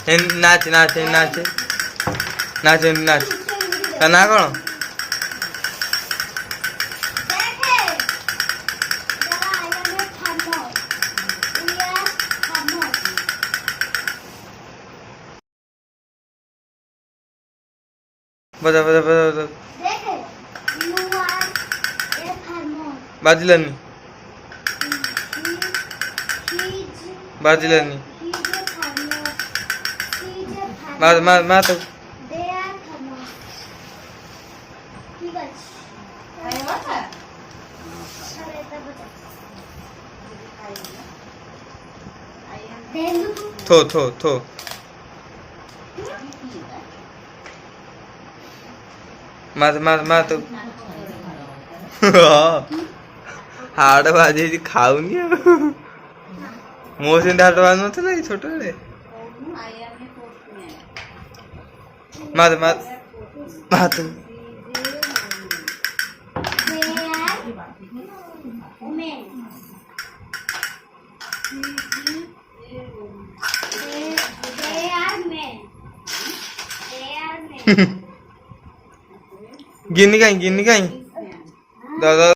नाच नाच नाच नाच नाच ना कौन बता बता बता बता बाजलनी बाजलनी मार मार मार तो थो थो थो मार मार मार तो हाड़ बाजे खाऊनी मो से हाड़ बाज नथला छोट बेले मार मार मार तो गिन्नी कहीं दादा